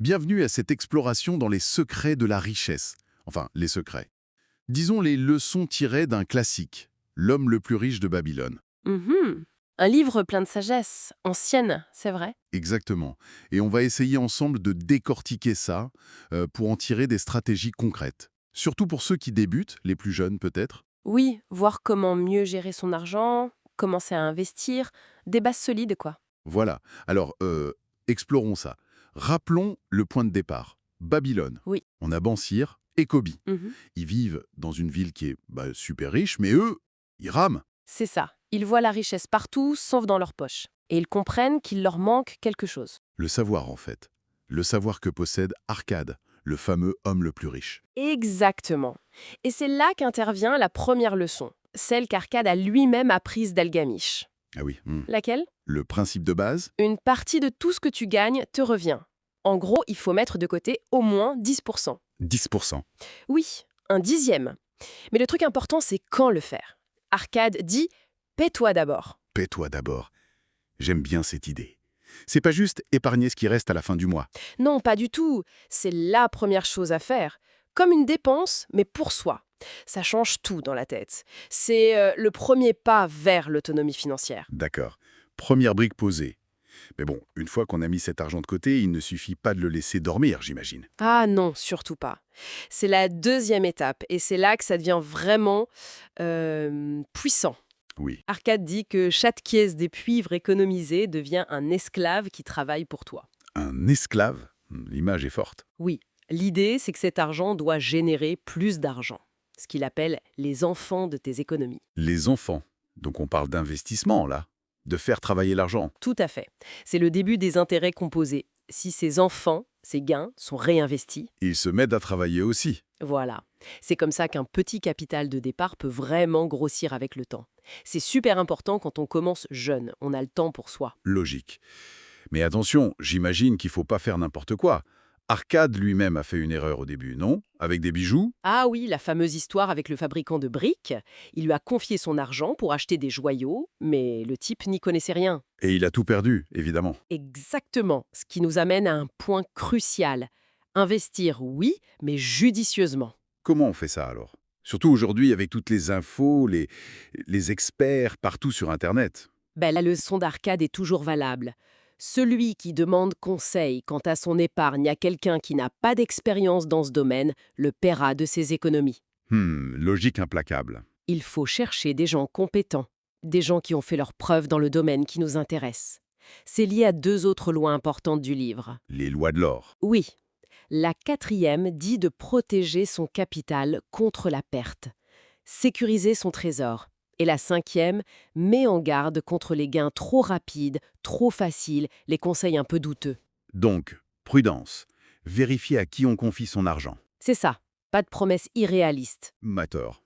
Bienvenue à cette exploration dans les secrets de la richesse. Enfin, les secrets. Disons les leçons tirées d'un classique, L'homme le plus riche de Babylone. Mhm. Un livre plein de sagesse, ancienne, c'est vrai. Exactement. Et on va essayer ensemble de décortiquer ça pour en tirer des stratégies concrètes. Surtout pour ceux qui débutent, les plus jeunes peut-être. Oui, voir comment mieux gérer son argent, commencer à investir, des bases solides, quoi. Voilà. Alors, explorons ça. Rappelons le point de départ. Babylone. Oui. On a Bansir et Kobi. Mhm. Ils vivent dans une ville qui est super riche, mais eux, ils rament. C'est ça. Ils voient la richesse partout, sauf dans leur poche. Et ils comprennent qu'il leur manque quelque chose. Le savoir, en fait. Le savoir que possède Arcade, le fameux homme le plus riche. Exactement. Et c'est là qu'intervient la première leçon, celle qu'Arcade a lui-même apprise d'Algamish. Ah oui. Laquelle? Le principe de base, Une partie de tout ce que tu gagnes te revient. En gros, il faut mettre de côté au moins 10%. 10%. Oui, un dixième. Mais le truc important, c'est quand le faire. Arcade dit « paie-toi d'abord Paie-toi d'abord. J'aime bien cette idée. C'est pas juste épargner ce qui reste à la fin du mois. ». Non, pas du tout. C'est la première chose à faire. Comme une dépense, mais pour soi. Ça change tout dans la tête. C'est le premier pas vers l'autonomie financière. D'accord. Première brique posée. Mais bon, une fois qu'on a mis cet argent de côté, il ne suffit pas de le laisser dormir, j'imagine. Ah non, surtout pas. C'est la deuxième étape, et c'est là que ça devient vraiment puissant. Oui. Arcade dit que chaque pièce des cuivres économisée devient un esclave qui travaille pour toi. Un esclave. L'image est forte. Oui, l'idée, c'est que cet argent doit générer plus d'argent, ce qu'il appelle les enfants de tes économies. Les enfants. Donc on parle d'investissement, là. De faire travailler l'argent. Tout à fait. C'est le début des intérêts composés. Si ces enfants, ces gains, sont réinvestis, Ils se mettent à travailler aussi. voilà. C'est comme ça qu'un petit capital de départ peut vraiment grossir avec le temps. C'est super important quand on commence jeune, on a le temps pour soi. Logique. Mais attention, j'imagine qu'il faut pas faire n'importe quoi. Arcade lui-même a fait une erreur au début, non? Avec des bijoux? Ah oui, la fameuse histoire avec le fabricant de briques. Il lui a confié son argent pour acheter des joyaux, mais le type n'y connaissait rien. Et il a tout perdu, évidemment. Exactement, ce qui nous amène à un point crucial. Investir, oui, mais judicieusement. Comment on fait ça alors? Surtout aujourd'hui avec toutes les infos, les experts partout sur Internet. Ben, la leçon d'Arcade est toujours valable. Celui qui demande conseil quant à son épargne à quelqu'un qui n'a pas d'expérience dans ce domaine le paiera de ses économies. Logique implacable. Il faut chercher des gens compétents, des gens qui ont fait leurs preuves dans le domaine qui nous intéresse. C'est lié à deux autres lois importantes du livre. Les lois de l'or. Oui, la quatrième dit de protéger son capital contre la perte, sécuriser son trésor. Et la cinquième met en garde contre les gains trop rapides, trop faciles, les conseils un peu douteux. Donc, prudence. Vérifier à qui on confie son argent. C'est ça, pas de promesses irréalistes. Mator.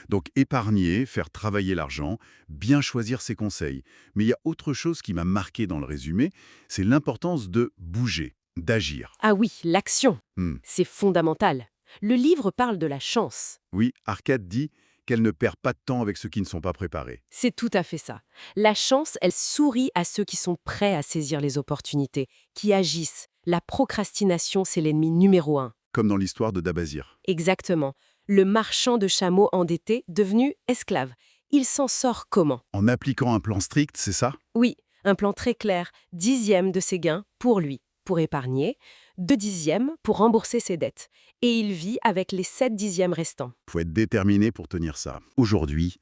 Donc épargner, faire travailler l'argent, bien choisir ses conseils. Mais il y a autre chose qui m'a marqué dans le résumé, c'est l'importance de bouger, d'agir. Ah oui, l'action, Hmm. c'est fondamental. Le livre parle de la chance. Oui, Arcade dit qu'elle ne perd pas de temps avec ceux qui ne sont pas préparés. C'est tout à fait ça. La chance, elle sourit à ceux qui sont prêts à saisir les opportunités, qui agissent. La procrastination, c'est l'ennemi numéro un. Comme dans l'histoire de Dabazir. Exactement. Le marchand de chameaux endetté, devenu esclave. Il s'en sort comment? En appliquant un plan strict, c'est ça? Oui, un plan très clair, 10e de ses gains pour lui, pour épargner, 2/10 pour rembourser ses dettes. Et il vit avec les 7/10 restants. Faut être déterminé pour tenir ça. Aujourd'hui,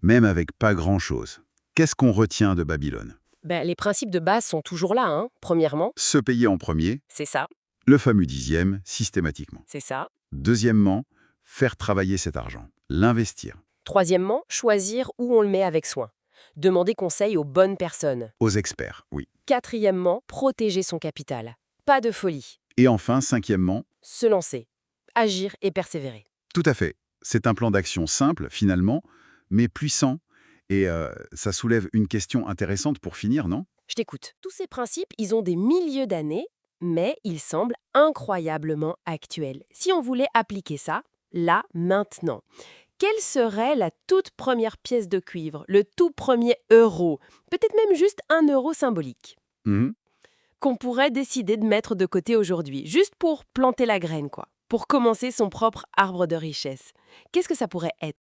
même avec pas grand-chose, qu'est-ce qu'on retient de Babylone? Ben, les principes de base sont toujours là, hein. Premièrement, Se payer en premier, c'est ça, le fameux dixième, systématiquement. c'est ça. Deuxièmement, faire travailler cet argent, l'investir, Troisièmement, choisir où on le met avec soin. Demander conseil aux bonnes personnes. aux experts, oui. Quatrièmement, protéger son capital. Pas de folie. Et enfin, cinquièmement, Se lancer. Agir et persévérer. tout à fait, c'est un plan d'action simple, finalement, mais puissant. Et ça soulève une question intéressante pour finir, non? Je t'écoute. Tous ces principes, ils ont des milliers d'années, mais ils semblent incroyablement actuels. Si on voulait appliquer ça, là, maintenant, quelle serait la toute première pièce de cuivre, le tout premier euro? Peut-être même juste 1 euro symbolique. Mhm. qu'on pourrait décider de mettre de côté aujourd'hui, juste pour planter la graine, quoi, pour commencer son propre arbre de richesse. Qu'est-ce que ça pourrait être?